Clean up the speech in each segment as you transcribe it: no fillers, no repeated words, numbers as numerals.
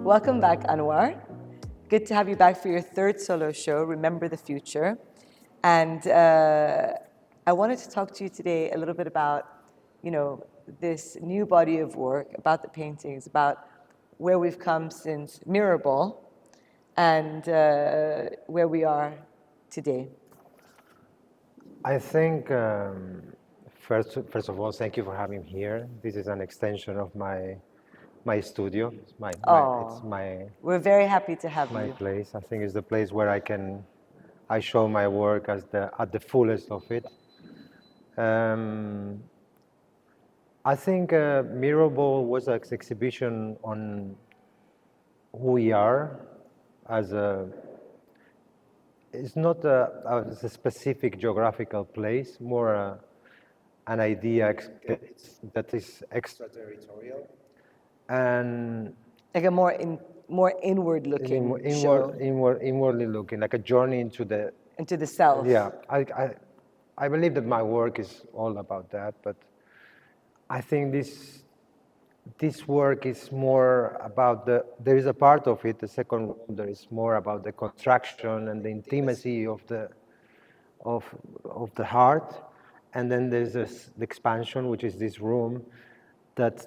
Welcome back, Anwar. Good to have you back for your third solo show, Remember the Future. And I wanted to talk to you today a little bit about, this new body of work, about the paintings, about where we've come since Mirrorball and where we are today. I think, first of all, thank you for having me here. This is an extension of my studio. We're very happy to have My you. place. I think it's the place where I show my work at the fullest of it. I think Mirrorball was an exhibition on who we are as a. It's not a specific geographical place, more an idea that is extraterritorial, and Like a more inward-looking show. Inwardly looking, like a journey into the self. Yeah, I believe that my work is all about that, but I think this work is more about there is a part of it, the second room, there is more about the contraction and the intimacy of the heart, and then there's the expansion, which is this room that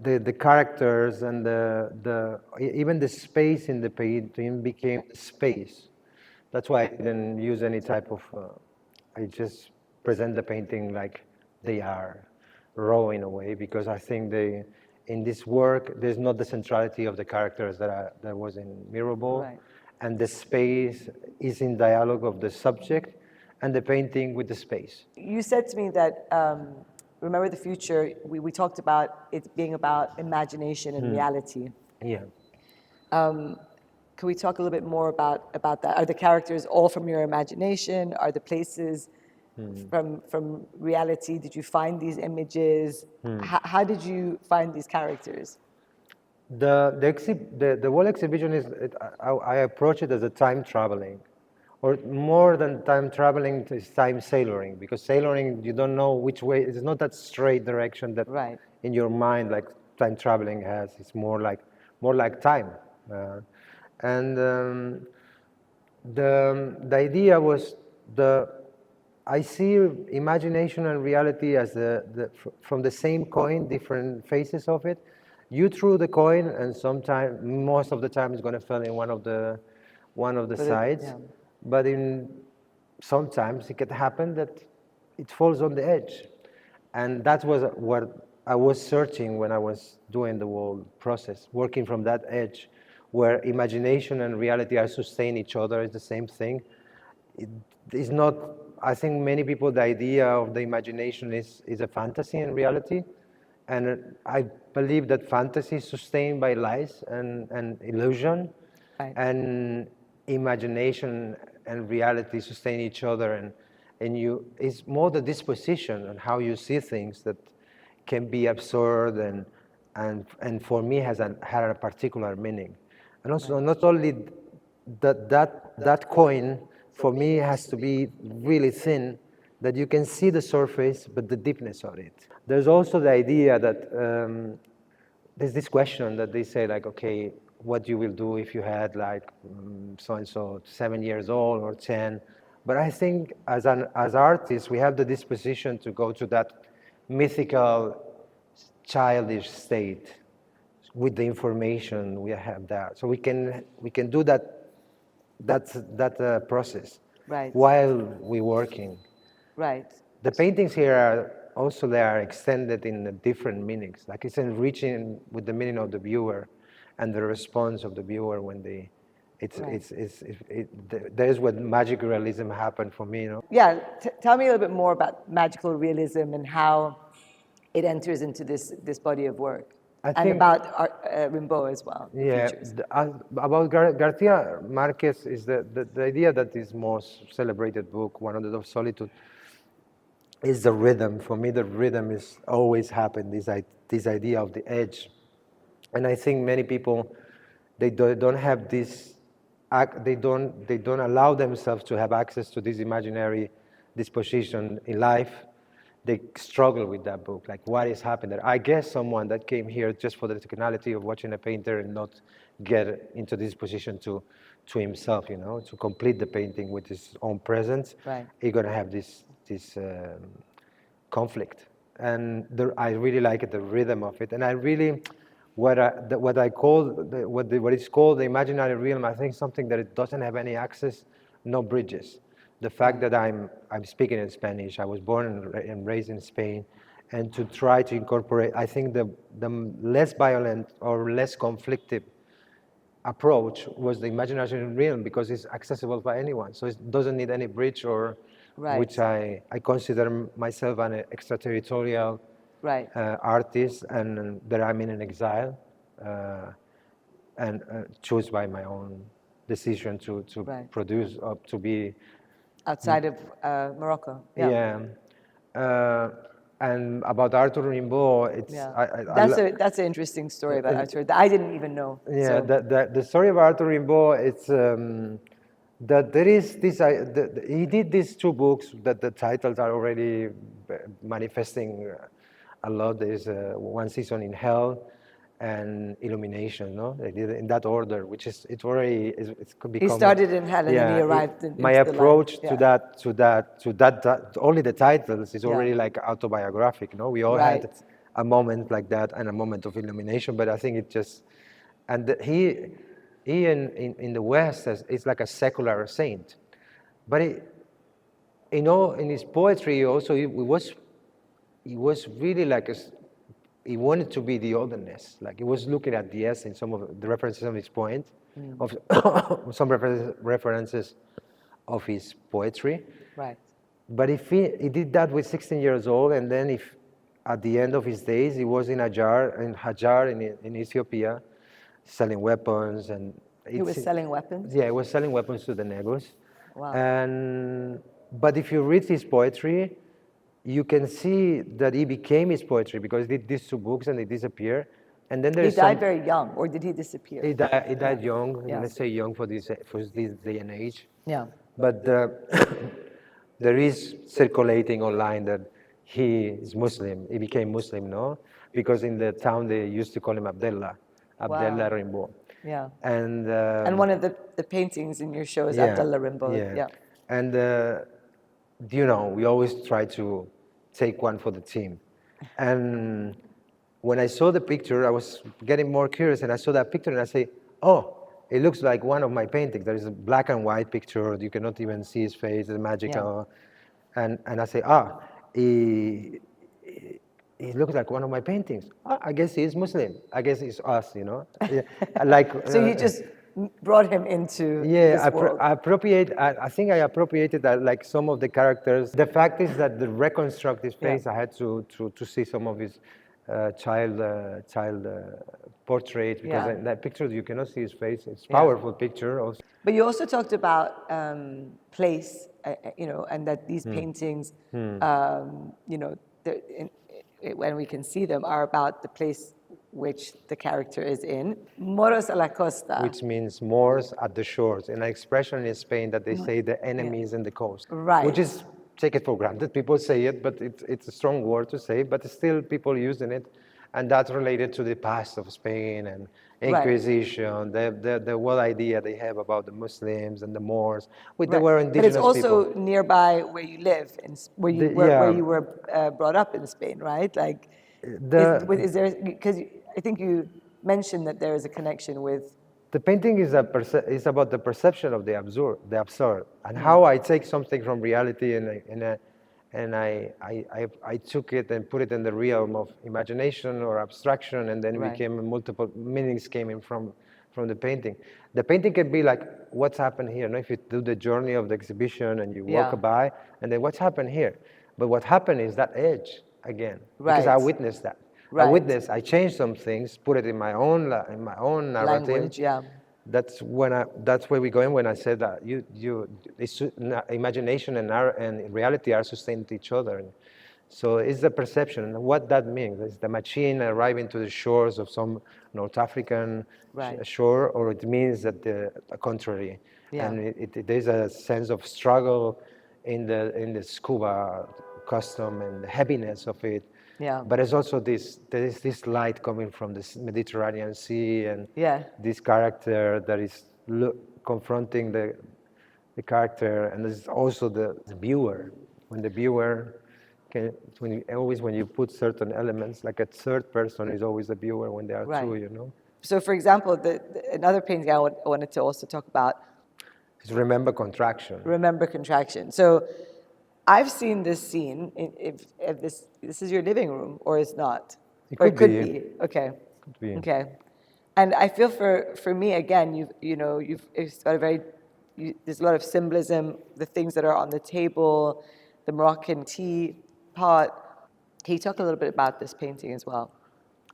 the characters and even the space in the painting became space. That's why I didn't use any type of, I just present the painting like they are, raw in a way, because I think in this work, there's not the centrality of the characters that was in Mirrorball. Right. And the space is in dialogue of the subject and the painting with the space. You said to me that Remember the Future, we talked about it being about imagination and reality. Yeah. Can we talk a little bit more about that? Are the characters all from your imagination? Are the places from reality? Did you find these images? How did you find these characters? The whole exhibition I approach it as a time traveling, or more than time traveling, it's time sailoring, because sailoring, you don't know which way. It's not that straight direction that Right. in your mind like time traveling has. It's more like time, and the idea was I see imagination and reality as from the same coin, different faces of it. You threw the coin, and most of the time, it's going to fall in one of the sides. Yeah. But sometimes it can happen that it falls on the edge, and that was what I was searching when I was doing the whole process, working from that edge, where imagination and reality are sustain each other. It's the same thing. It is not. I think many people, the idea of the imagination is a fantasy in reality. And I believe that fantasy is sustained by lies and illusion, Right. and imagination and reality sustain each other. And it's more the disposition and how you see things that can be absurd and for me had a particular meaning. And also not only that coin for me has to be really thin, that you can see the surface, but the deepness of it. There's also the idea that there's this question that they say, like, okay, what you will do if you had like so-and-so 7 years old or 10. But I think as artists, we have the disposition to go to that mythical, childish state with the information we have there. So we can do that process Right. while we're working. Right. The paintings here they are extended in the different meanings. Like it's enriching with the meaning of the viewer and the response of the viewer when there's what magic realism happened for me, Yeah. Tell me a little bit more about magical realism and how it enters into this body of work. And about Rimbaud as well. Yeah, about Garcia Marquez is the idea that his most celebrated book, One of the Solitude, is the rhythm. For me, the rhythm is always happened. This idea of the edge, and I think many people they don't have this. They don't allow themselves to have access to this imaginary disposition in life, they struggle with that book. Like, what is happening? I guess someone that came here just for the technicality of watching a painter and not get into this position to himself, you know, to complete the painting with his own presence, Right. he's gonna have this conflict. And I really like it, the rhythm of it, and I really, what I call what is called the imaginary realm. I think something that it doesn't have any access, no bridges. The fact that I'm speaking in Spanish, I was born and raised in Spain, and to try to incorporate, I think the less violent or less conflictive approach was the imaginary realm, because it's accessible by anyone. So it doesn't need any bridge, or Right. which I consider myself an extraterritorial Right. artist, and that I'm in an exile, and choose by my own decision to Right. produce, to be, Outside of Morocco. yeah. And about Arthur Rimbaud, it's Yeah. That's an interesting story about Arthur that I didn't even know. yeah, So. the story of Arthur Rimbaud, it's that there is this. He did these two books that the titles are already manifesting a lot. There's One Season in Hell and Illumination. No, they did it in that order, which is it's already it's become. He started in hell and then he arrived in. My into the approach light. to that only the titles is already Yeah. like autobiographic. No, we all had Right. a moment like that and a moment of illumination, but I think it just, and he in the West is like a secular saint, but you know, in his poetry also he was really like he wanted to be the otherness, like he was looking at the essence, some of the references of his poems, of some references of his poetry. Right. But if he did that with 16 years old, and then if at the end of his days he was in Hajar in Ethiopia, selling weapons, and He was selling weapons. yeah, he was selling weapons to the Negus. Wow. But if you read his poetry, you can see that he became his poetry, because he did these two books and they disappear. And then He there's died very young, or did he disappear? he died young. Yeah. Let's say young for this day and age. Yeah. But there is circulating online that he is Muslim. He became Muslim, no? Because in the town they used to call him Abdullah Rimbaud. Yeah. And one of the paintings in your show is Abdullah Rimbaud. Yeah. And you know, we always try to take one for the team. And when I saw the picture, I was getting more curious, and I saw that picture and I say, oh, it looks like one of my paintings. There is a black and white picture. You cannot even see his face. It's magical. Yeah. And I say, he looks like one of my paintings. I guess he is Muslim. I guess it's us, you know. Yeah, like. So you just brought him into this world. I think I appropriated like some of the characters. The fact is that to reconstruct his face, I had to see some of his child portrait, because in that picture you cannot see his face. It's a powerful picture also. But you also talked about place, you know, and that these paintings, you know, when we can see them, are about the place which the character is in. Moros a la costa. Which means Moors at the shores, an expression in Spain that they say the enemies in the coast. Right. Which is, take it for granted, people say it, but it's a strong word to say, but still people using it. And that's related to the past of Spain and Inquisition, the whole idea they have about the Muslims and the Moors, which they were indigenous people. But it's also nearby where you live, where you were brought up in Spain, right? Like, is there, because I think you mentioned that there is a connection with. The painting is about the perception of the absurd, and how I take something from reality and I took it and put it in the realm of imagination or abstraction, and then multiple meanings came in from the painting. The painting can be like, what's happened here? No? If you do the journey of the exhibition and you walk by, and then what's happened here? But what happened is that edge again, because I witnessed that. I changed some things, put it in my own narrative. Language, That's where we're going when I said that imagination and reality are sustained each other. So it's the perception, and what that means. Is the machine arriving to the shores of some North African shore, or it means that the contrary. Yeah. And there's a sense of struggle in the scuba custom and the heaviness of it. Yeah. But there's also there is this light coming from the Mediterranean Sea, and Yeah. this character that is confronting the character, and there's also the viewer. When the viewer can, when you put certain elements, like a third person is always the viewer when there are Right. two, you know. So, for example, another painting I wanted to also talk about, It's remember contraction. Remember Contraction. So, I've seen this scene. If this is your living room, or it's not, or it could be. Okay. Could be. Okay. And I feel for me again, it's got there's a lot of symbolism. The things that are on the table, the Moroccan tea pot. Can you talk a little bit about this painting as well?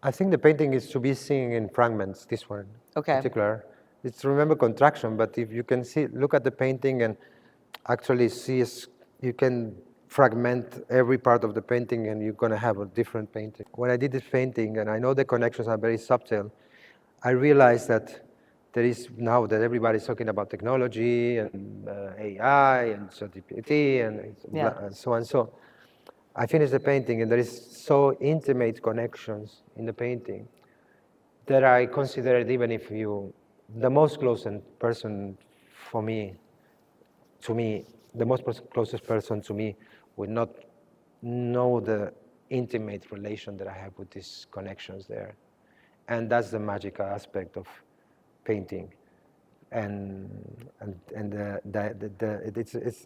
I think the painting is to be seen in fragments, this one Okay. in particular. It's remember contraction, but if you can look at the painting and actually see, you can fragment every part of the painting and you're going to have a different painting. When I did this painting, and I know the connections are very subtle, I realized that there is now that everybody's talking about technology and AI and ChatGPT and so on. So I finished the painting, and there is so intimate connections in the painting that I consider it, even if the most closest person to me, the most closest person to me would not know the intimate relation that I have with these connections there. And that's the magical aspect of painting. And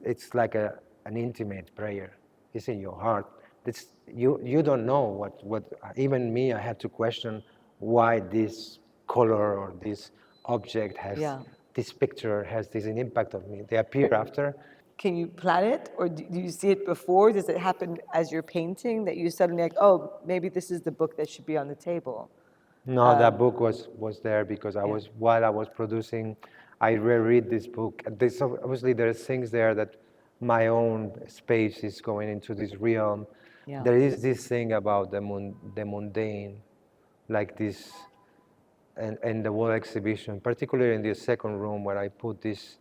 it's like an intimate prayer. It's in your heart. You don't know what even me, I had to question why this color or this object this picture has this impact on me. They appear after. Can you plan it, or do you see it before? Does it happen as you're painting that you suddenly like, oh, maybe this is the book that should be on the table? No, that book was there because while I was producing, I reread this book. Obviously, there are things there that my own space is going into this realm. Yeah. There is this thing about the mundane, like this, and the whole exhibition, particularly in the second room where I put this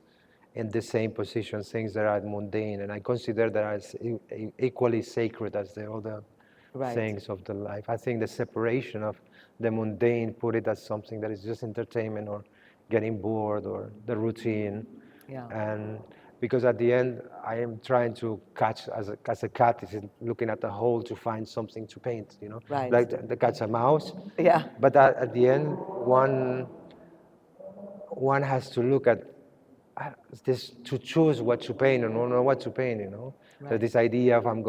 in the same position, things that are mundane, and I consider that as equally sacred as the other things of the life. I think the separation of the mundane, put it as something that is just entertainment or getting bored or the routine. Yeah. And because at the end, I am trying to catch, as a cat is looking at the hole to find something to paint, you know, like the catch a mouse. Yeah. But at the end, one has to look at this to choose what to paint and not know what to paint, you know. So this idea of I'm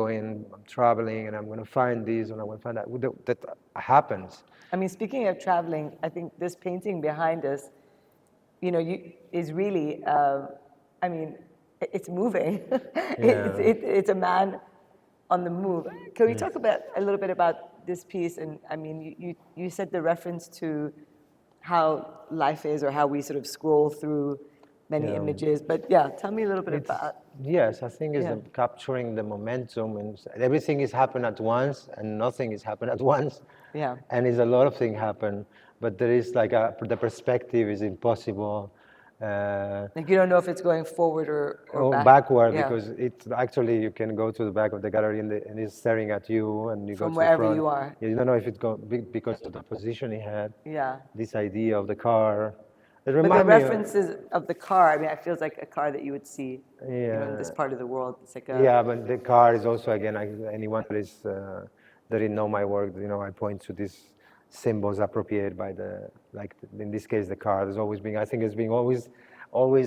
traveling and I'm going to find this and I will find that happens. I mean, speaking of traveling, I think this painting behind us, is really, I mean, it's moving. It's a man on the move. Can we talk a little bit about this piece? And I mean, you said the reference to how life is, or how we sort of scroll through many images. But tell me a little bit about. Yes, I think it's capturing the momentum, and everything is happening at once, and nothing is happening at once. Yeah. And it's a lot of things happen, but there is like the perspective is impossible. Like you don't know if it's going forward or backward, because it's actually you can go to the back of the gallery and it's staring at you, and you from go to wherever the front. you are. You don't know if it's going because of the position he had. Yeah. This idea of the car. But the references of the car, I mean, it feels like a car that you would see in this part of the world. It's like but the car is also, again, anyone that is that didn't know my work, I point to these symbols appropriated by in this case, the car. There's always been, I think it's been always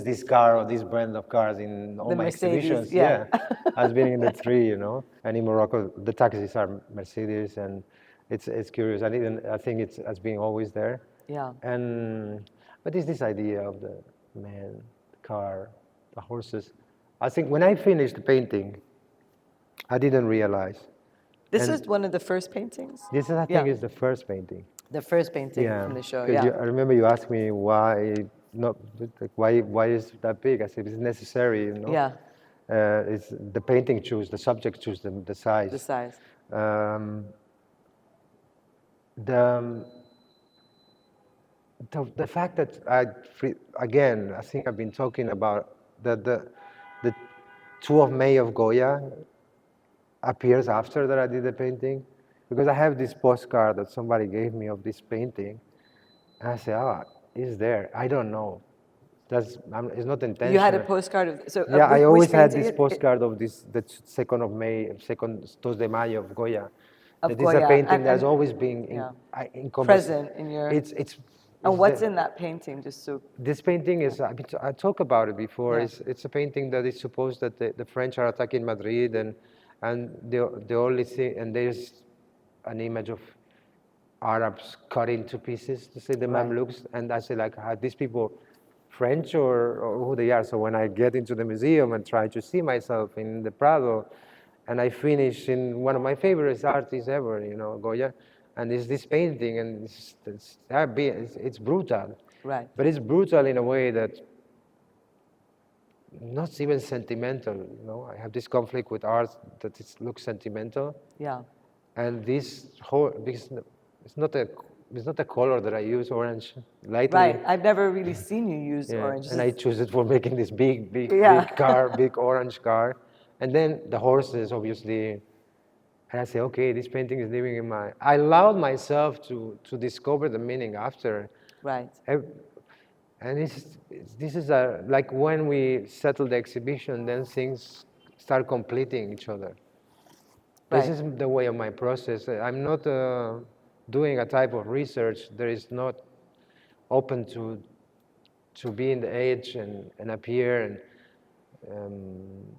this car or this brand of cars in all my exhibitions. Has been in the three, And in Morocco, the taxis are Mercedes, and it's curious. I think it has been always there. Yeah. But it's this idea of the man, the car, the horses. I think when I finished the painting, I didn't realize. This is one of the first paintings? This, I think, is the first painting. The first painting from the show, I remember you asked me why is that big? I said, it's necessary, Yeah. It's the painting the subject choose the size. The size. The fact that I think I've been talking about the 2 of May of Goya, appears after that I did the painting, because I have this postcard that somebody gave me of this painting, and I say, oh, it's there. I don't know. It's not intentional. You had a postcard of, so Yeah, I which always had painting this postcard of this, the 2nd of May, 2 de Mayo of Goya. of That is a Goya, painting that's and always been yeah, in present in your. And what's in that painting? Just so. This painting is, I talked about it before, Yeah. it's a painting that is supposed that the French are attacking Madrid, and the only thing, and there's an image of Arabs cut into pieces to say the Mamluks, and I say like, are these people French or who they are? So when I get into the museum and try to see myself in the Prado, and I finish in one of my favorite artists ever, you know, Goya, and it's this painting, and it's brutal. Right. But it's brutal in a way that not even sentimental, you know. I have this conflict with art that it looks sentimental. Yeah. And this whole, because it's not a color that I use, orange, lightly. Right. I've never really seen you use Yeah. orange. And I choose it for making this big Yeah. car, big orange car. And then the horses, obviously. And I say, okay, this painting is living in my. I allowed myself to discover the meaning after. Right. And this is like when we settle the exhibition, then things start completing each other. Right. This is the way of my process. I'm not doing a type of research that is not open to be in the age and appear, and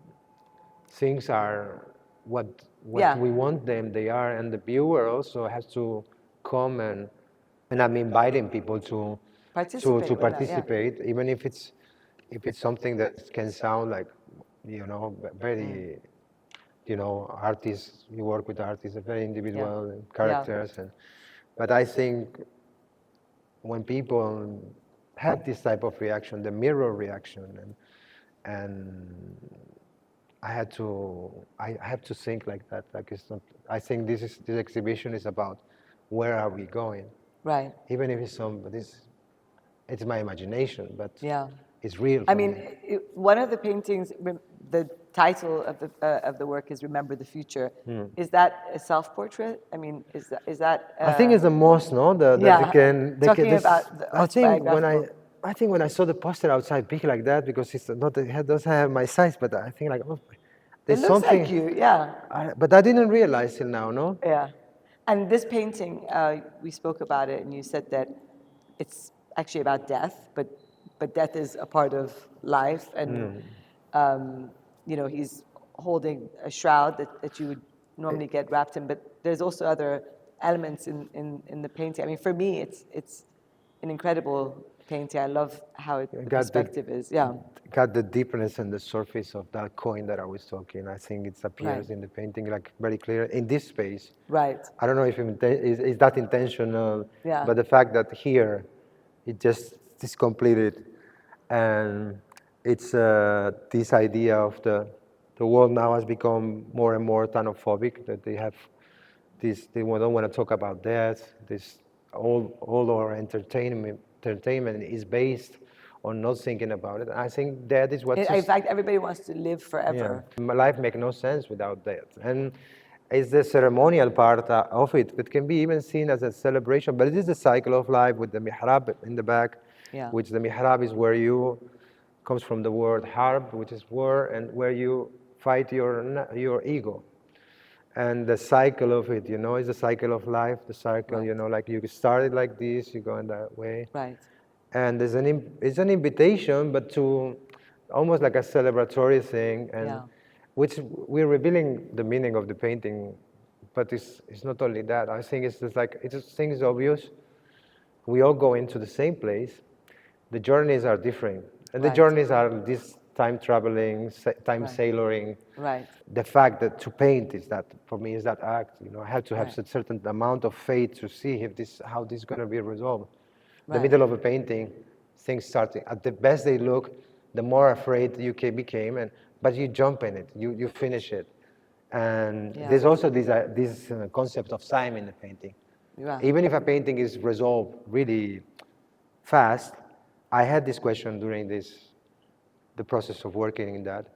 things are what Yeah. we want them, they are, and the viewer also has to come, and I'm inviting people to participate, even if it's something that can sound like, you know, very, you know, artists, you work with artists, very individual characters, but I think when people have this type of reaction, the mirror reaction, and I have to think like that. Like it's not. I think this exhibition is about where are we going. Right. Even if it's my imagination, but yeah, it's real. I mean, one of the paintings, the title of the work is "Remember the Future." Is that a self-portrait? I mean, is that? I think it's the most that yeah. they can. Talking about the I think when I saw the poster outside big like that, because it doesn't have my size, but I think like, oh, there's it looks something. like you, yeah. But I didn't realize till now, no? Yeah. And this painting, we spoke about it, and you said that it's actually about death, but death is a part of life, and you know, he's holding a shroud that you would normally get wrapped in, but there's also other elements in the painting. I mean, for me, it's an incredible painting. I love how the perspective is. Yeah. Got the deepness and the surface of that coin that I was talking. I think it appears in the painting like very clear in this space. Right. I don't know if is that intentional, yeah. but the fact that here it just is completed, and it's this idea of the world now has become more and more thanophobic, that they have this, they don't want to talk about death. This all our entertainment is based on not thinking about it. I think that is what. In fact, everybody wants to live forever. Yeah. My life makes no sense without death, and it's the ceremonial part of it. It can be even seen as a celebration, but it is the cycle of life with the mihrab in the back, which the mihrab is where you comes from the word harb, which is war, and where you fight your ego. And the cycle of it, you know, is the cycle of life, the cycle, you know, like you started like this, you go in that way. Right. And it's an invitation, but to almost like a celebratory thing, and which we're revealing the meaning of the painting, but it's not only that. I think it's just like, things obvious. We all go into the same place. The journeys are different. And the journeys are this time traveling, time sailoring. Right. The fact that to paint is that, for me, is that act. You know, I have to have a certain amount of faith to see how this is going to be resolved. The middle of a painting, things starting. At the best they look, the more afraid you became, but you jump in it, you finish it. And there's also this concept of time in the painting. Even if a painting is resolved really fast, I had this question during the process of working in that.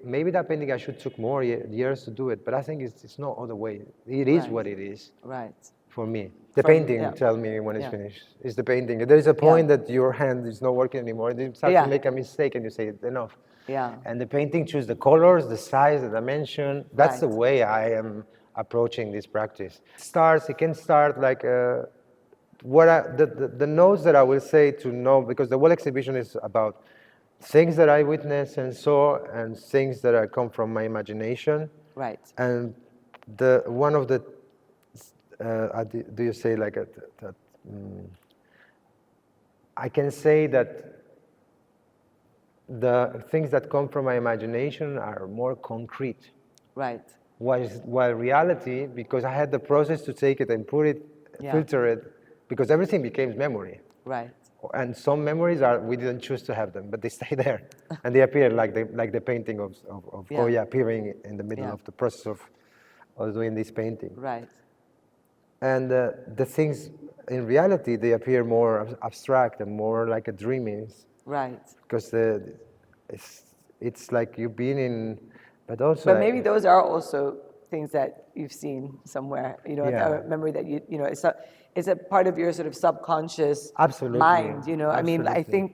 maybe that painting I should took more years to do it, but I think it's no other way. It is Right. what it is Right. for me. The From- painting yeah. tell me when it's Yeah. finished. It's the painting. There is a point that your hand is not working anymore. You start Yeah. to make a mistake and you say enough. Yeah. And the painting choose the colors, the size, the dimension. That's the Right. way I am approaching this practice. It can start like the notes that I will say to know, because the whole exhibition is about things that I witnessed and saw and things that come from my imagination. Right. And one of the do you say like that? I can say that the things that come from my imagination are more concrete. Right. While reality, because I had the process to take it and put it, Yeah. filter it, because everything became memory. Right. And some memories we didn't choose to have them, but they stay there, and they appear like the painting of Yeah. Goya appearing in the middle Yeah. of the process of doing this painting. Right. And the things in reality, they appear more abstract and more like a dreaming, Right. because it's like you've been in, but also. But maybe those are also things that you've seen somewhere, you know, Yeah. a memory that you know, it's a part of your sort of subconscious Absolutely. mind, you know. I mean, I Absolutely. think,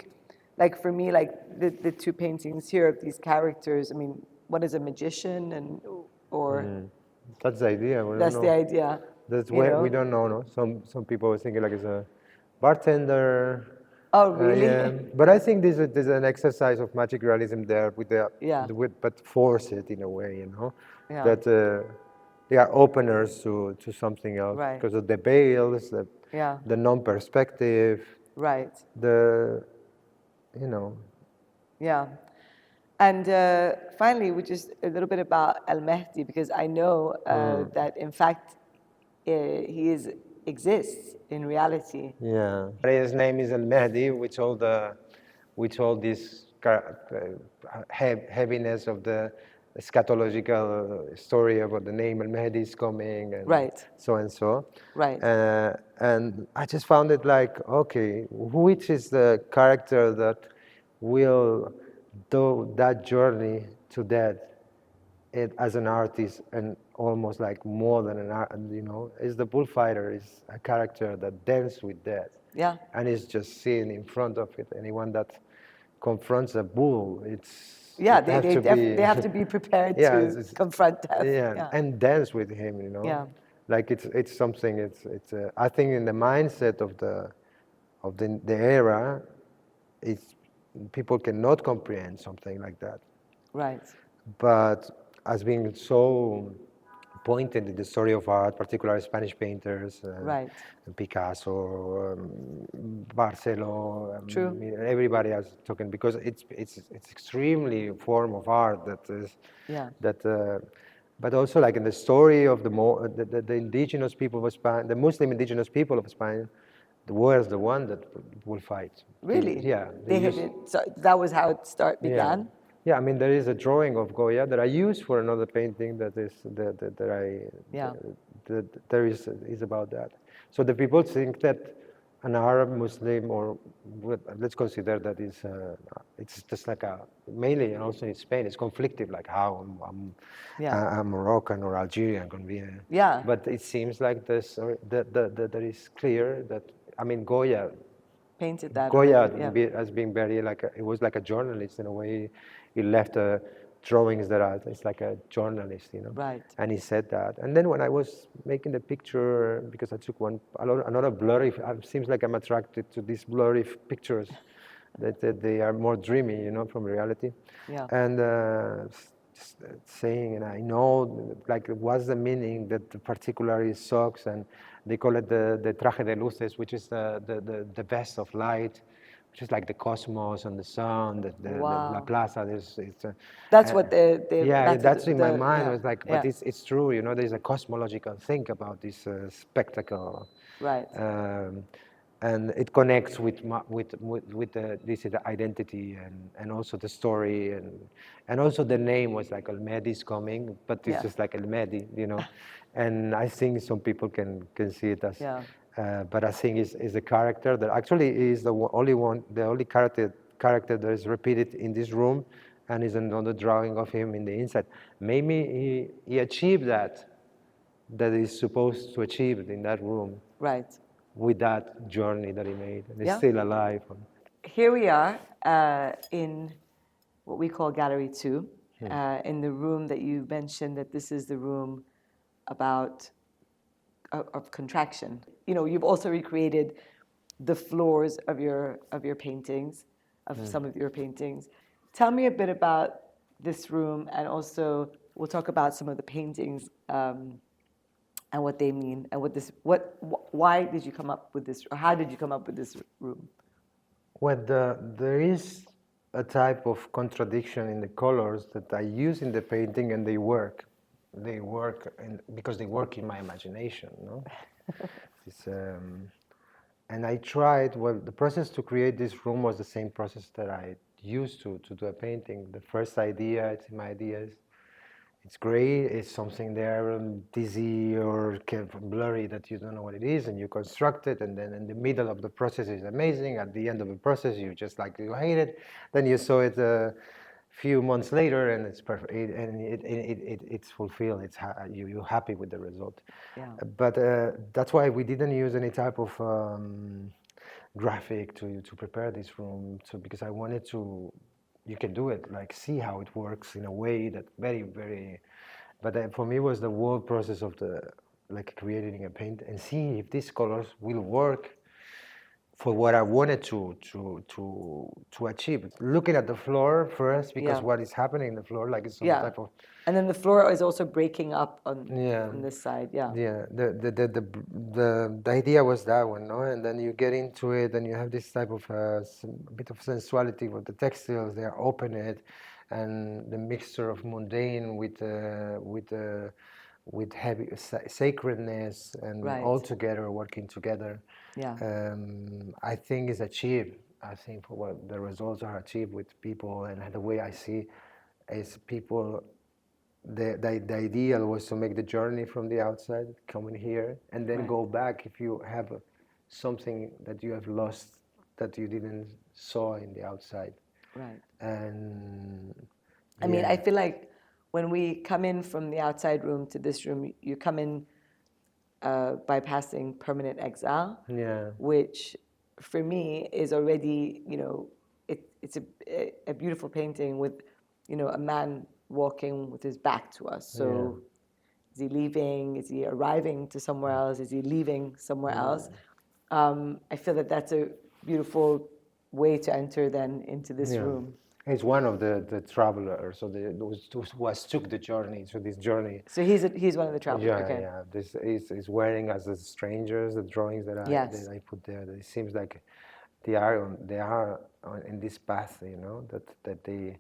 like for me, like the two paintings here of these characters, I mean, one is a magician or That's the idea. We don't that's know. the idea. That's you why know? we don't know. No, some people are thinking like it's a bartender. Oh, really? Yeah, but I think there's an exercise of magic realism there Yeah. but force it in a way, you know, Yeah. that they are openers to something else, Right. because of the veils, Yeah. the non-perspective, Right. you know. Yeah. And finally, just a little bit about Al Mahdi, because I know that in fact he exists in reality. Yeah. His name is Al Mahdi, which all this heaviness of the eschatological story about the name Al Mahdi is coming, and Right. so and so. Right. And I just found it like, okay, which is the character that will do that journey to death as an artist, and almost like more than an art, you know, is the bullfighter, is a character that dances with death. Yeah. And is just seen in front of it. Anyone that confronts a bull, Yeah, it they have to be prepared Yeah, to it's- confront death. yeah, and dance with him, you know. Yeah. Like it's something. I think in the mindset of the era, people cannot comprehend something like that. Right. But as being so pointed in the story of art, particularly Spanish painters, Right. Picasso, Barceló, True. everybody else talking, because it's extremely a form of art that is Yeah. but also like in the story of the indigenous people of Spain, the Muslim indigenous people of Spain, were the one that will fight. Really? Yeah. They used- so that was how it began. Yeah, I mean, there is a drawing of Goya that I use for another painting that is about that. So the people think that an Arab Muslim, or let's consider that it's just like mainly, and also in Spain, it's conflictive, like how I'm Moroccan or Algerian can be. Yeah. But it seems like that is clear that, I mean, Goya Painted that. Goya already, yeah. as being very it was like a journalist in a way. He left drawings it's like a journalist, you know. Right. And he said that. And then when I was making the picture, because I took another blurry, it seems like I'm attracted to these blurry pictures, that they are more dreamy, you know, from reality. Yeah. And saying, and I know, like, what's the meaning that particularly socks, and they call it the traje de luces, which is the vest of light, which is like the cosmos and the sun, the La Plaza. That's what that's in my mind. Yeah. I was like, but it's true, you know. There's a cosmological thing about this spectacle, right? And it connects with this identity and also the story and also the name was like El Mehdi's coming, but it's just like El Mehdi, you know. And I think some people can see it as. Yeah. But I think is a character that actually is the only character that is repeated in this room, and is another drawing of him in the inside. Maybe he achieved that he's supposed to achieve in that room Right. with that journey that he made, and he's Yeah. still alive. Here we are in what we call Gallery 2, in the room that you mentioned that this is the room about of contraction. You know, you've also recreated the floors of your paintings, of some of your paintings. Tell me a bit about this room, and also we'll talk about some of the paintings and what they mean, and why did you come up with this, or how did you come up with this room? Well, there is a type of contradiction in the colors that I use in the painting, and they work. They work because they work in my imagination, no? And I tried, well, the process to create this room was the same process that I used to do a painting. The first idea, it's my ideas. It's great, it's something there dizzy or kind of blurry that you don't know what it is, and you construct it, and then in the middle of the process is amazing. At the end of the process, you just like, you hate it. Then you saw it a few months later, and it's perfect, it's fulfilled. You're happy with the result. Yeah. But that's why we didn't use any type of graphic to prepare this room, because I wanted to. You can do it, like see how it works in a way that very, but for me it was the whole process of like creating a paint and seeing if these colors will work for what I wanted to achieve. Looking at the floor first, because what is happening in the floor, like it's some type of. And then the floor is also breaking up on this side, Yeah, the idea was that one, no? And then you get into it, and you have this type of a bit of sensuality with the textiles. They are open it, and the mixture of mundane with heavy sacredness, and all together working together. Yeah. I think is achieved. I think for what the results are achieved with people, and the way I see is people. The ideal was to make the journey from the outside, coming here, and then go back if you have something that you have lost that you didn't saw in the outside. Right. And I mean, I feel like when we come in from the outside room to this room, you come in bypassing permanent exile, which for me is already, you know, it's a beautiful painting with, you know, a man walking with his back to us. So is he leaving? Is he arriving to somewhere else? Is he leaving somewhere else? I feel that that's a beautiful way to enter then into this room. He's one of the travelers, so those who took the journey, so this journey. So he's one of the travelers. Yeah. This is wearing as the strangers, the drawings that I put there. It seems like they are in this path, you know, that they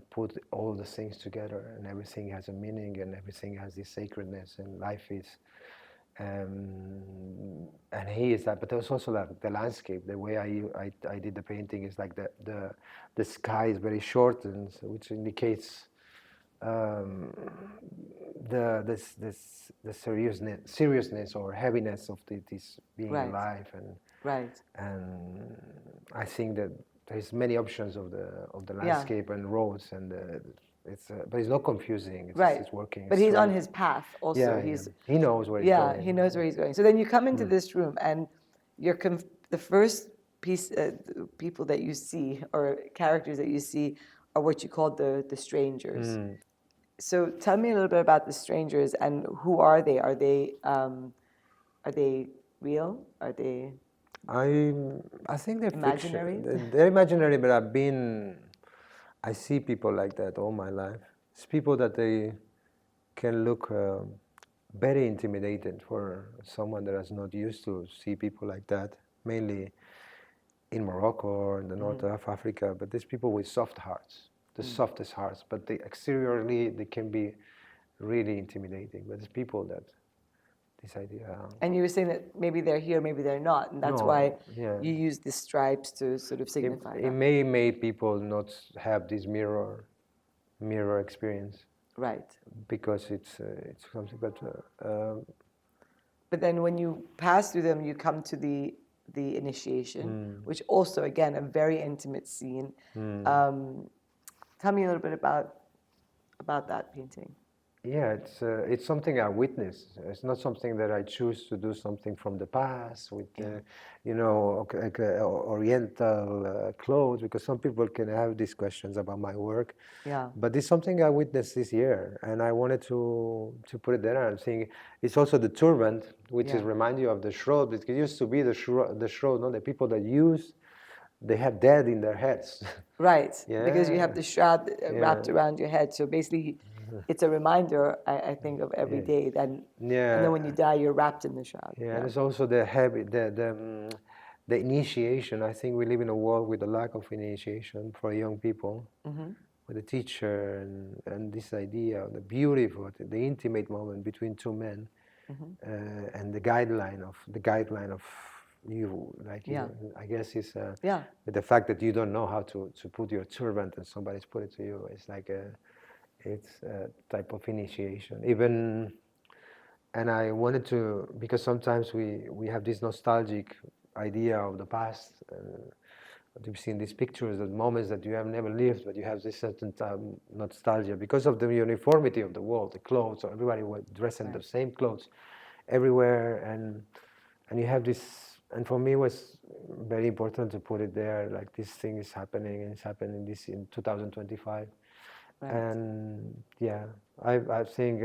put all the things together, and everything has a meaning, and everything has this sacredness, and life is. And he is that, but there's also like the landscape. The way I did the painting is like the sky is very short, and which indicates the seriousness or heaviness of this being alive, and I think that there's many options of the landscape and roads, and but it's not confusing. It's working. But he's on his path also. He knows where he's going. Yeah, he knows where he's going. So then you come into this room, and you're the first people that you see, or characters that you see, are what you call the strangers. So tell me a little bit about the strangers, and who are they? Are they real? Are they? I think they're imaginary. They're imaginary, but I see people like that all my life. It's people that they can look very intimidated for someone that is not used to see people like that, mainly in Morocco or in the north of Africa. But these people with soft hearts, the softest hearts, but exteriorly they can be really intimidating. But it's people that this idea. And you were saying that maybe they're here, maybe they're not, and that's why you use the stripes to sort of signify that. It may make people not have this mirror experience. Right. Because it's something, but then when you pass through them, you come to the the initiation, which also, again, a very intimate scene. Tell me a little bit about that painting. Yeah, it's something I witness. It's not something that I choose to do something from the past with, Oriental clothes, because some people can have these questions about my work. Yeah. But it's something I witnessed this year, and I wanted to put it there. I'm saying it's also the turban, which is remind you of the shroud. It used to be the shroud, no? The people that they have dead in their heads. Right, Yeah. because you have the shroud wrapped around your head. So basically, it's a reminder, I think, of every day. And then when you die, you're wrapped in the shroud. Yeah, and it's also the habit, the initiation. I think we live in a world with a lack of initiation for young people, with a teacher and this idea of the beauty of it, the intimate moment between two men, and the guideline of you, like I guess is the fact that you don't know how to put your turban and somebody's put it to you. It's like it's a type of initiation. Even, and I wanted to, because sometimes we have this nostalgic idea of the past. You've seen these pictures of moments that you have never lived, but you have this certain nostalgia because of the uniformity of the world, the clothes. Everybody was dressed in the same clothes everywhere, and you have this. And for me, it was very important to put it there. Like, this thing is happening, and it's happening this in 2025. Right. And yeah, I think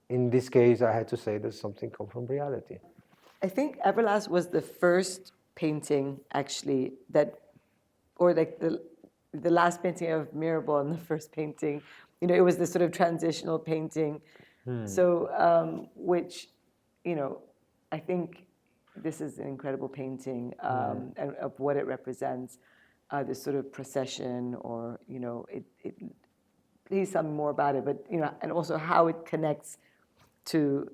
in this case, I had to say that something come from reality. I think Everlast was the first painting, actually, that, or like the last painting of Mirabal and the first painting, it was this sort of transitional painting. So, which, I think this is an incredible painting, and of what it represents, this sort of procession, or, please tell me more about it, but, and also how it connects to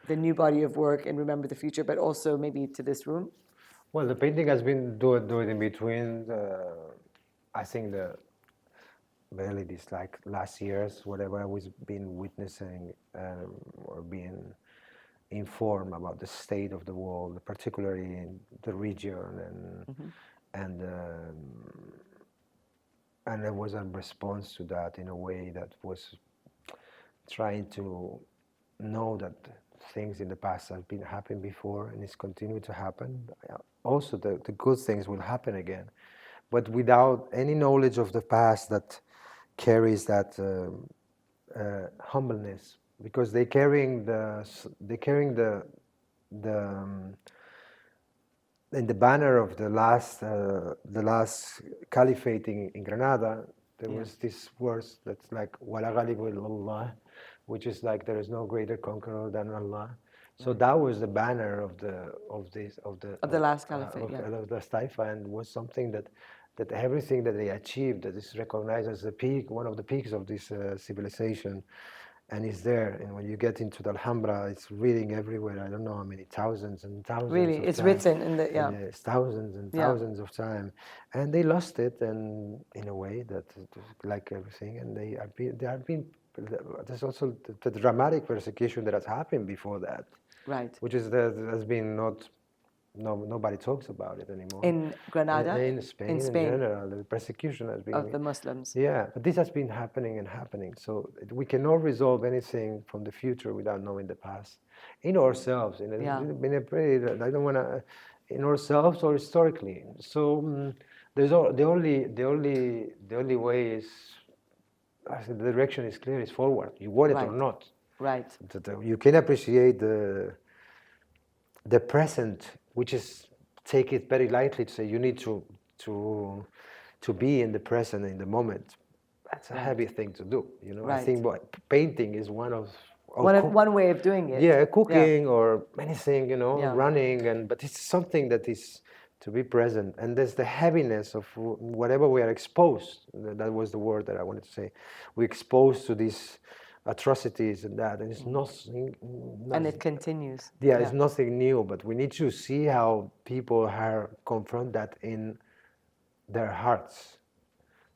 the new body of work and Remember the Future, but also maybe to this room? Well, the painting has been doing in between, I think barely this, like, last years, whatever I was been witnessing or being informed about the state of the world, particularly in the region, and there was a response to that in a way that was trying to know that things in the past have been happening before and it's continuing to happen. Also, the good things will happen again, but without any knowledge of the past that carries that humbleness, because they're carrying in the banner of the last caliphate in Granada, there was this verse that's like "Wala ghalibu illallah," which is like, there is no greater conqueror than Allah. So that was the banner of the last caliphate, of the Taifa, and was something that everything that they achieved, that is recognized as the peak, one of the peaks of this civilization, and it's there. And when you get into the Alhambra, it's reading everywhere. I don't know how many thousands and thousands. Really, of it's times. Written in the It's thousands and thousands of times, and they lost it, and in a way that, like everything, and they have been. There's also the dramatic persecution that has happened before that, right? Which is that has been not. No, nobody talks about it anymore. In Granada? In Spain, in general, the persecution has been... Of the Muslims. Yeah, but this has been happening and happening. So we cannot resolve anything from the future without knowing the past. In ourselves, in a pretty... I don't want to... In ourselves or historically. So the only way is... I think the direction is clear, is forward. You want it or not. Right. You can appreciate the present, which is, take it very lightly, to say you need to be in the present, in the moment. That's a heavy thing to do, I think painting is one way of doing it. Yeah, cooking or anything, running, but it's something that is to be present. And there's the heaviness of whatever we are exposed. That was the word that I wanted to say. We're exposed to these atrocities and that, and it's nothing, and it continues. It's nothing new, but we need to see how people confront that in their hearts,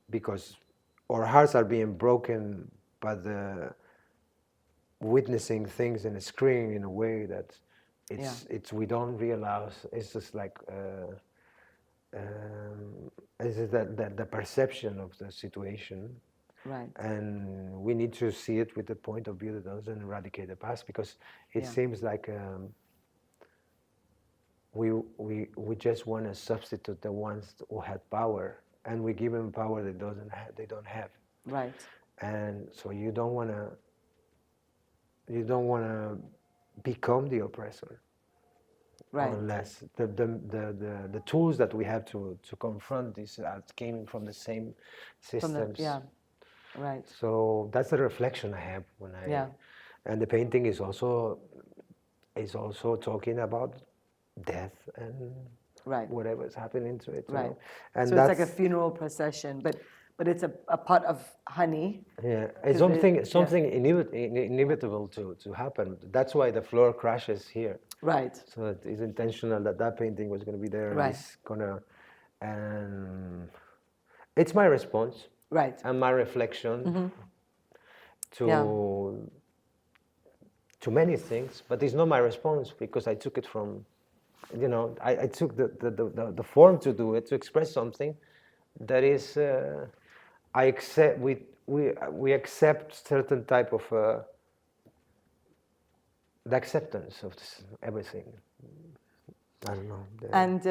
because our hearts are being broken by the witnessing things in a screen in a way that it's we don't realize. It's just like it's just the perception of the situation, Right. and we need to see it with the point of view that doesn't eradicate the past, because it seems like we just want to substitute the ones who had power, and we give them power they don't have. Right. And so you don't want to become the oppressor. Right. Unless the tools that we have to confront this came from the same systems. Right. So that's the reflection I have when and the painting is also talking about death and whatever is happening to it. Right. And so it's like a funeral procession, but it's a pot of honey. Yeah, it's something inevitable to happen. That's why the floor crashes here. Right. So it's intentional that painting was going to be there. Right. It's gonna, and it's my response. Right. And my reflection to many things, but it's not my response because I took it from, I took the form to do it, to express something that is, I accept, we accept certain type of, the acceptance of everything. I don't know. And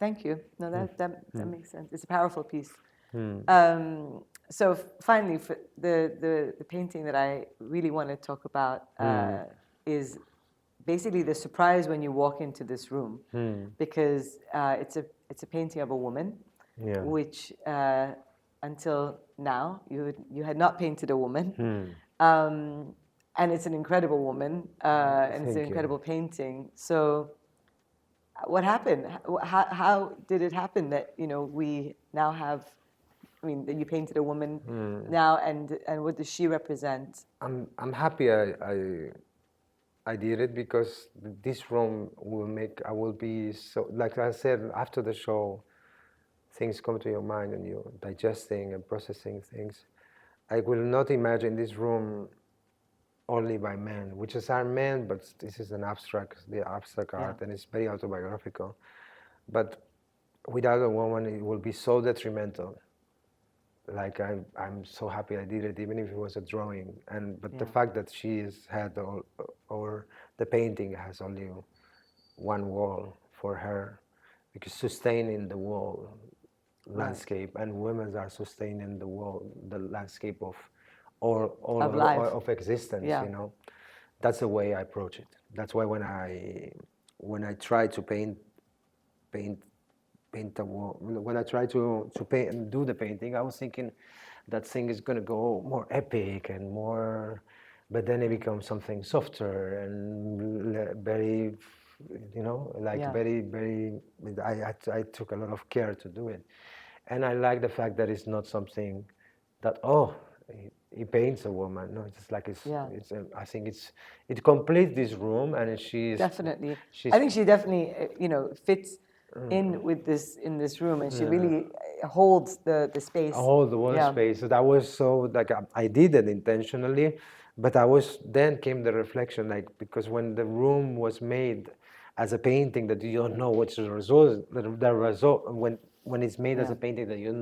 thank you. No, that makes sense. It's a powerful piece. So finally, for the painting that I really want to talk about is basically the surprise when you walk into this room, because it's a painting of a woman, which until now you had not painted a woman, and it's an incredible woman, and it's an incredible painting. So what happened? How did it happen that we now have? I mean, that you painted a woman now, and what does she represent? I'm happy I did it, because this room I will be so, like I said, after the show, things come to your mind and you're digesting and processing things. I will not imagine this room only by men, which are men, but this is the abstract art, and it's very autobiographical. But without a woman, it will be so detrimental. Like I'm so happy I did it, even if it was a drawing. But the fact that she's had or the painting has only one wall for her, because sustaining the wall landscape, and women are sustaining the wall, the landscape of of existence. That's the way I approach it. That's why when I try to paint a wall, when I try to paint and do the painting, I was thinking that thing is going to go more epic and more, but then it becomes something softer and very, very, very. I took a lot of care to do it, and I like the fact that it's not something that he paints a woman. No, it's just like I think it completes this room, and she's definitely. I think she definitely fits in in this room, and she really holds the space. Hold the wall space. So that was so like I did it intentionally, but then came the reflection, like, because when the room was made as a painting that you don't know what's the result, when it's made as a painting that you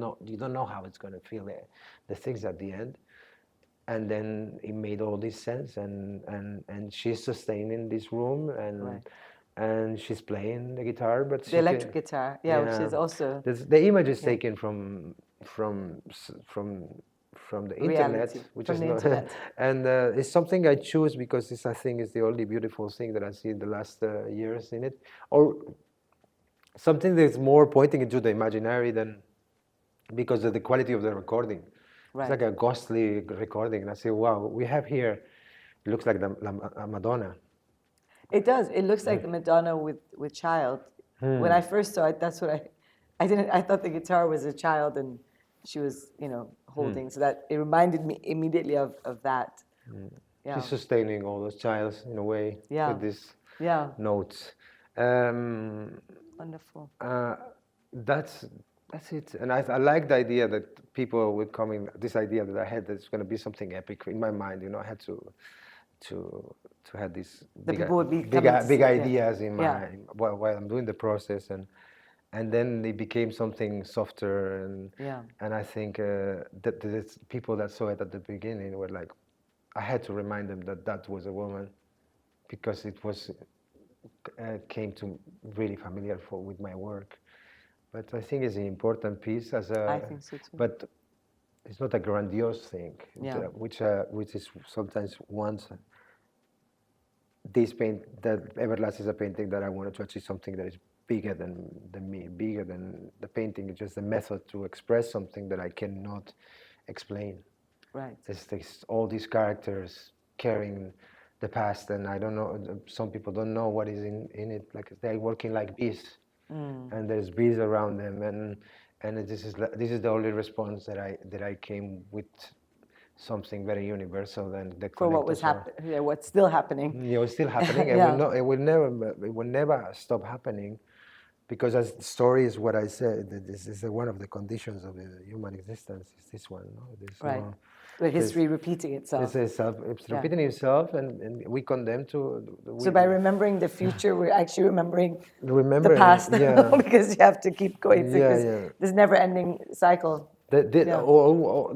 don't know how it's going to feel the things at the end. And then it made all this sense, and she's sustaining this room, and she's playing the guitar, but the electric guitar, which is also the image is taken from the internet, which is not, and it's something I choose because this, I think, is the only beautiful thing that I see in the last years in it, or something that's more pointing into the imaginary than because of the quality of the recording. It's like a ghostly recording, and I say, wow, we have here, it looks like a Madonna. It does. It looks like the Madonna with child. When I first saw it, that's what I thought the guitar was a child, and she was, holding. So that it reminded me immediately of that. Yeah. She's sustaining all those childs in a way with these notes. Wonderful. That's it. And I like the idea that people would come in, this idea that I had that it's going to be something epic in my mind. I had to have these The people would be coming to see big it, yeah. ideas in Yeah. my while I'm doing the process, and then it became something softer, Yeah. and I think that there's people that saw it at the beginning were like, I had to remind them that that was a woman, because it was came to really familiar with my work. But I think it's an important piece as I a, think so too. but it's not a grandiose thing, Yeah. which is sometimes once this paint that Everlast is a painting that I wanted to achieve something that is bigger than me, bigger than the painting. It's just a method to express something that I cannot explain. Right. There's all these characters carrying the past, and I don't know. Some people don't know what is in it. Like they're working like bees, and there's bees around them, and this is the only response that I came with, something very universal and that For what connects was us all. happening, yeah, what's still happening. You know, it's still happening. Yeah. It will never stop happening, because as the story is what I said, that this is one of the conditions of the human existence. Is this one? No? There's Right. no, The history repeating itself. it's Yeah. repeating itself, and we condemn to. So by remembering the future, we're actually remembering remember the past, yeah, because you have to keep going through Yeah, this, yeah. this never-ending cycle. Yeah.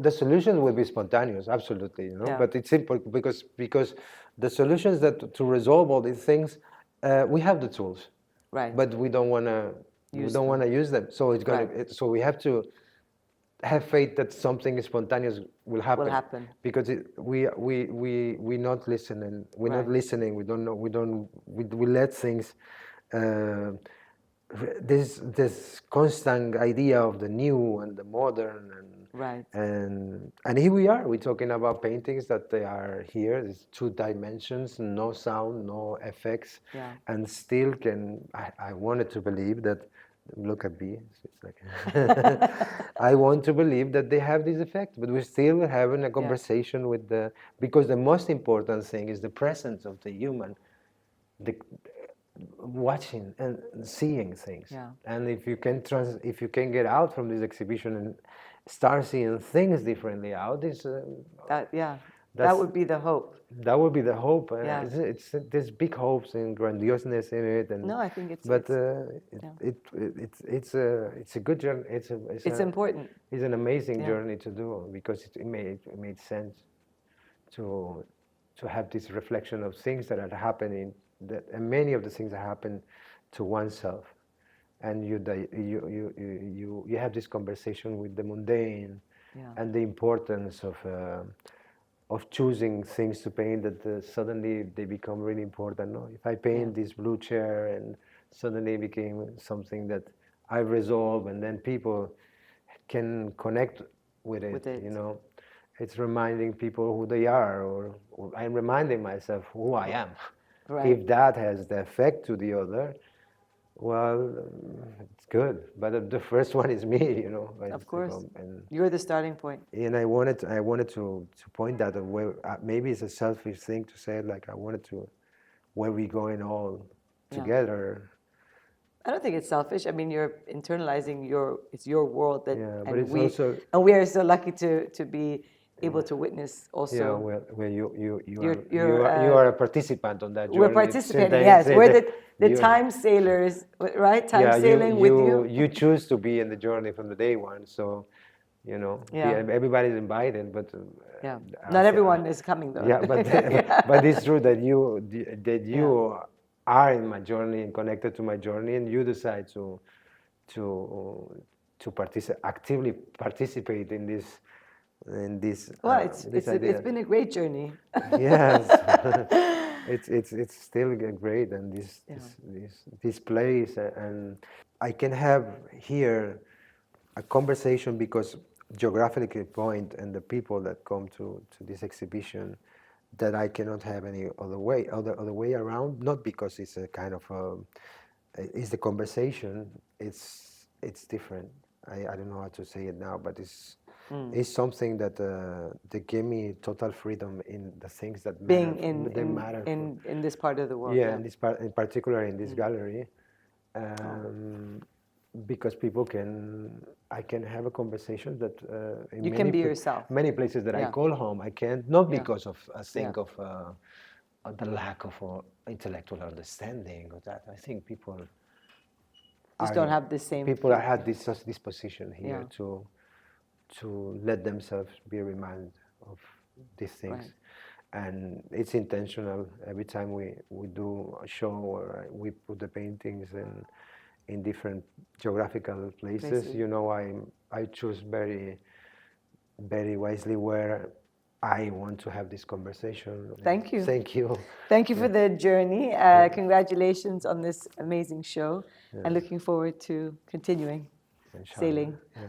The solutions will be spontaneous, absolutely, you know. Yeah. But it's simple because the solutions that to resolve all these things, we have the tools, Right. but we don't want to use them. So it's gonna. Right. So we have to have faith that something spontaneous will happen. Will happen. Because we not listening. We're not Right. listening. We don't know. We let things. This constant idea of the new and the modern, Right. and here we are. We're talking about paintings that they are here. There's 2 dimensions, no sound, no effects, Yeah. and still can. I wanted to believe that. Look at me. It's like I want to believe that they have this effect, but we're still having a conversation with the, because the most important thing is the presence of the human, the watching and seeing things. Yeah. And if you can get out from this exhibition and start seeing things differently out, That would be the hope. that would be the hope. Yeah. It's there's big hopes and grandioseness in it, and No, I think it's. but it's it's a good journey. It's important. It's an amazing Yeah. journey to do, because it made sense to have this reflection of things that are happening, and many of the things that happen to oneself, and you have this conversation with the mundane, Yeah. and the importance of choosing things to paint that suddenly they become really important. No? If I paint this blue chair, and suddenly it became something that I resolve, and then people can connect with it. You know, it's reminding people who they are, or I'm reminding myself who I am. Right. If that has the effect to the other, well, it's good. But the first one is me, you know. Of course. And You're the starting point. I wanted to point that where maybe it's a selfish thing to say, like I wanted to, where we going all together. I don't think it's selfish. I mean, you're internalizing it's your world that, but it's also, and we are so lucky to be able to witness also. Yeah, where You're, you are a participant on that journey. We're participating, yes. We're the time sailors, right? Time sailing with you. You choose to be in the journey from the day one, so, you know, everybody's invited, but not everyone is coming though. Yeah, but it's true that you are in my journey and connected to my journey, and you decide to actively participate in this. Well, it's been a great journey. Yes, it's still great, and this place, and I can have here a conversation, because geographically point and the people that come to this exhibition, that I cannot have any other way around. Not because it's a kind of it's the conversation. It's different. I don't know how to say it now, but it's something that gave me total freedom in the things that matter. In this part of the world. Yeah, in this part, in particular in this gallery, because I can have a conversation that you can be yourself. Many places that I call home, I can't, not because of I think of the lack of intellectual understanding of that. I think people Just don't have the same. people have this disposition here Yeah. to let themselves be reminded of these things. Right. And it's intentional. Every time we do a show or we put the paintings in different geographical places. You know, I choose very, very wisely where I want to have this conversation. Thank you. Thank you. Thank you for the journey. Congratulations on this amazing show, and looking forward to continuing Inshallah. sailing. Yeah.